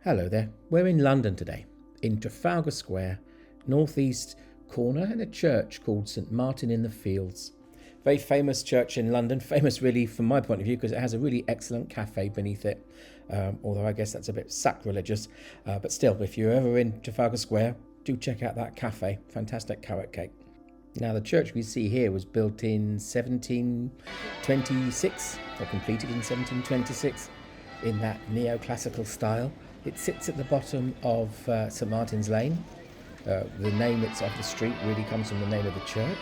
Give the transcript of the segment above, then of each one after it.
Hello there, we're in London today, in Trafalgar Square, northeast corner, in a church called St. Martin-in-the-Fields. Very famous church in London, famous really from my point of view because it has a really excellent cafe beneath it, although I guess that's a bit sacrilegious, but still, if you're ever in Trafalgar Square, do check out that cafe, fantastic carrot cake. Now the church we see here was built in 1726, or completed in 1726, in that neoclassical style. It sits at the bottom of St. Martin's Lane. The name of the street really comes from the name of the church,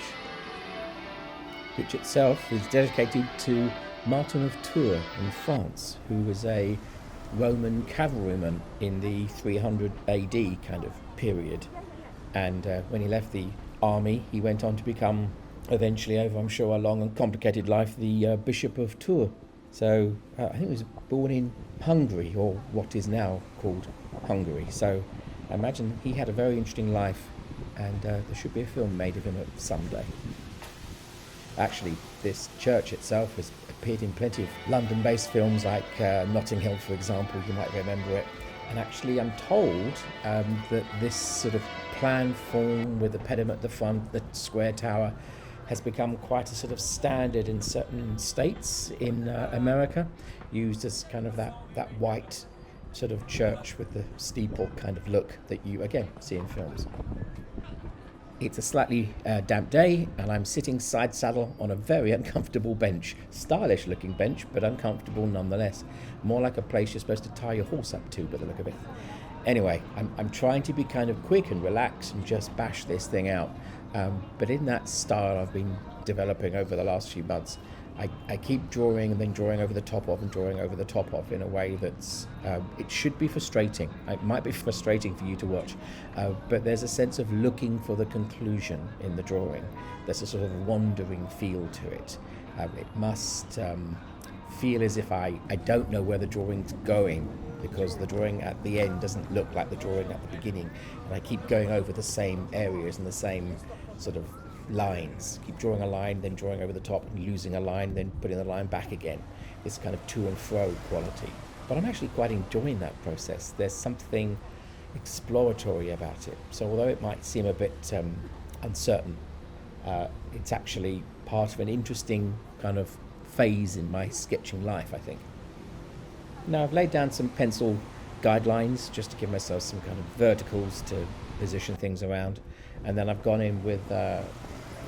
which itself is dedicated to Martin of Tours in France, who was a Roman cavalryman in the 300 AD kind of period. And when he left the army, he went on to become, eventually over, I'm sure, a long and complicated life, the Bishop of Tours. So I think he was born in Hungary, or what is now called Hungary. So I imagine he had a very interesting life, and there should be a film made of him someday. Actually, this church itself has appeared in plenty of London-based films like Notting Hill, for example, you might remember it. And actually I'm told that this sort of plan form with the pediment at the front, the square tower, has become quite a sort of standard in certain states in America, used as kind of that white sort of church with the steeple kind of look that you again see in films. It's a slightly damp day, and I'm sitting side saddle on a very uncomfortable bench. Stylish looking bench, but uncomfortable nonetheless. More like a place you're supposed to tie your horse up to, by the look of it. Anyway, I'm trying to be kind of quick and relax and just bash this thing out. But in that style I've been developing over the last few months, I keep drawing and then drawing over the top of and drawing over the top of in a way that's, it should be frustrating. It might be frustrating for you to watch, but there's a sense of looking for the conclusion in the drawing. There's a sort of wandering feel to it. It must feel as if I don't know where the drawing's going, because the drawing at the end doesn't look like the drawing at the beginning, and I keep going over the same areas and the same sort of lines. Keep drawing a line, then drawing over the top, and losing a line, then putting the line back again. This kind of to and fro quality. But I'm actually quite enjoying that process. There's something exploratory about it. So although it might seem a bit uncertain, it's actually part of an interesting kind of phase in my sketching life, I think. Now I've laid down some pencil guidelines just to give myself some kind of verticals to position things around, and then I've gone in with the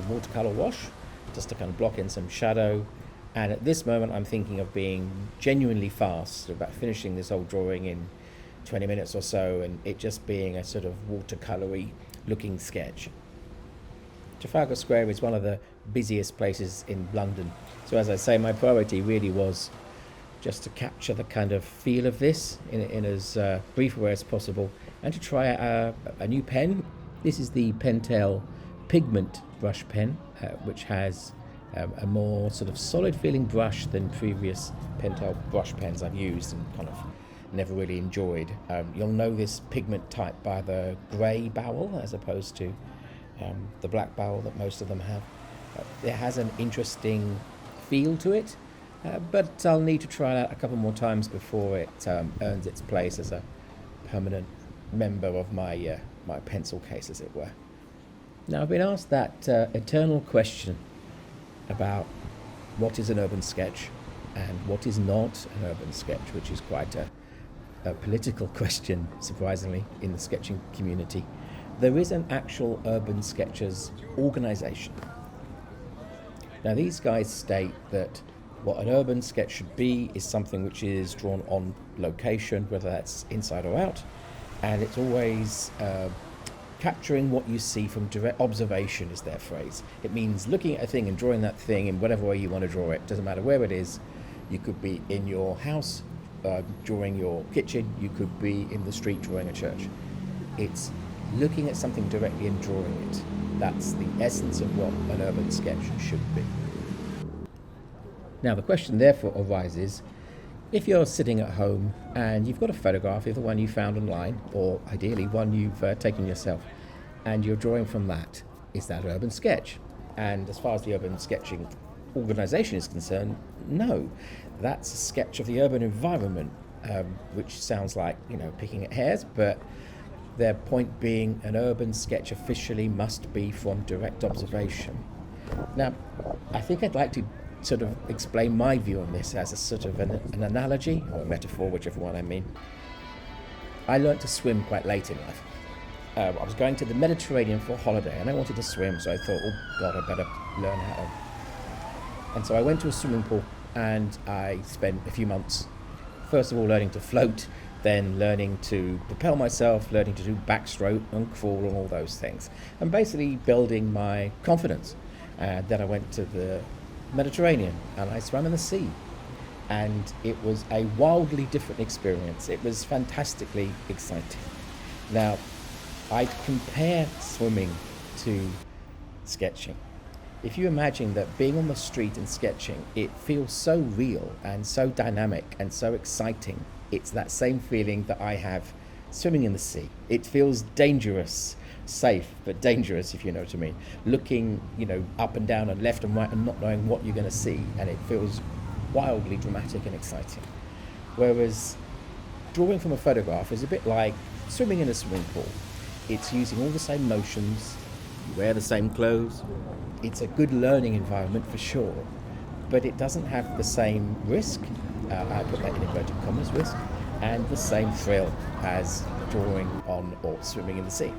watercolor wash just to kind of block in some shadow. And at this moment I'm thinking of being genuinely fast, about finishing this whole drawing in 20 minutes or so, and it just being a sort of watercolory looking sketch. Trafalgar Square is one of the busiest places in London, so as I say, my priority really was just to capture the kind of feel of this in as brief a way as possible, and to try a new pen. This is the Pentel pigment brush pen, which has a more sort of solid feeling brush than previous Pentel brush pens I've used and kind of never really enjoyed. You'll know this pigment type by the grey barrel as opposed to the black barrel that most of them have. It has an interesting feel to it, but I'll need to try it out a couple more times before it earns its place as a permanent member of my my pencil case, as it were. Now I've been asked that eternal question about what is an urban sketch and what is not an urban sketch, which is quite a political question, surprisingly, in the sketching community. There is an actual urban sketchers organisation. Now these guys state that what an urban sketch should be is something which is drawn on location, whether that's inside or out, and it's always capturing what you see from direct observation is their phrase. It means looking at a thing and drawing that thing in whatever way you want to draw it. Doesn't matter where it is. You could be in your house drawing your kitchen, you could be in the street drawing a church. It's looking at something directly and drawing it. That's the essence of what an urban sketch should be. Now the question therefore arises, if you're sitting at home and you've got a photograph, either one you found online or ideally one you've taken yourself, and you're drawing from that, is that an urban sketch? And as far as the urban sketching organisation is concerned, no. That's a sketch of the urban environment which sounds like, picking at hairs, but their point being an urban sketch officially must be from direct observation. Now, I think I'd like to sort of explain my view on this as a sort of an analogy or a metaphor, whichever one I mean. I learned to swim quite late in life. I was going to the Mediterranean for a holiday and I wanted to swim, so I thought, oh God, I better learn how to. And so I went to a swimming pool and I spent a few months, first of all, learning to float, then learning to propel myself, learning to do backstroke and crawl and all those things, and basically building my confidence. Then I went to the Mediterranean and I swam in the sea, and it was a wildly different experience. It was fantastically exciting. Now, I'd compare swimming to sketching. If you imagine that being on the street and sketching, it feels so real and so dynamic and so exciting. It's that same feeling that I have swimming in the sea. It feels dangerous, safe, but dangerous, if you know what I mean. Looking, up and down and left and right and not knowing what you're going to see, and it feels wildly dramatic and exciting. Whereas drawing from a photograph is a bit like swimming in a swimming pool. It's using all the same motions, you wear the same clothes. It's a good learning environment for sure, but it doesn't have the same risk, I put that in inverted commas, risk, and the same thrill as drawing on or swimming in the sea.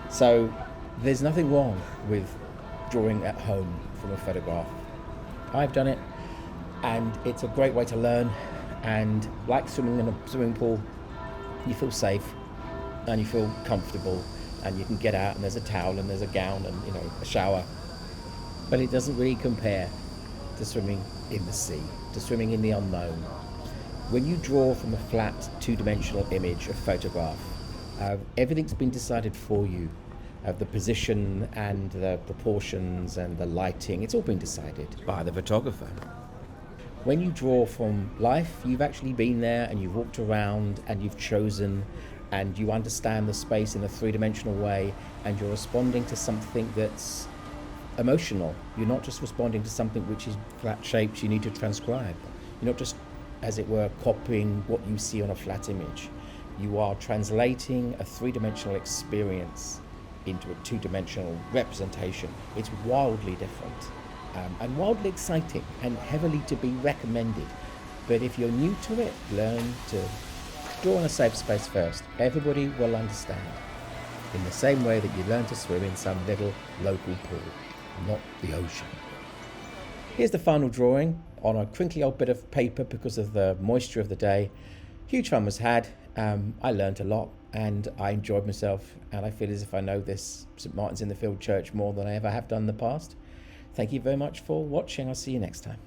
So there's nothing wrong with drawing at home from a photograph. I've done it, and it's a great way to learn, and like swimming in a swimming pool, you feel safe and you feel comfortable, and you can get out and there's a towel and there's a gown and a shower, but it doesn't really compare to swimming in the sea, to swimming in the unknown. When you draw from a flat two-dimensional image, a photograph, everything's been decided for you. The position and the proportions and the lighting, it's all been decided by the photographer. When you draw from life, you've actually been there and you've walked around and you've chosen, and you understand the space in a three-dimensional way, and you're responding to something that's emotional. You're not just responding to something which is flat shapes you need to transcribe. You're not just, as it were, copying what you see on a flat image. You are translating a three-dimensional experience into a two-dimensional representation. It's wildly different, and wildly exciting, and heavily to be recommended. But if you're new to it, learn to draw in a safe space first. Everybody will understand. In the same way that you learn to swim in some little local pool, not the ocean. Here's the final drawing on a crinkly old bit of paper because of the moisture of the day. Huge fun was had. I learned a lot and I enjoyed myself, and I feel as if I know this St. Martin's-in-the-Fields church more than I ever have done in the past. Thank you very much for watching. I'll see you next time.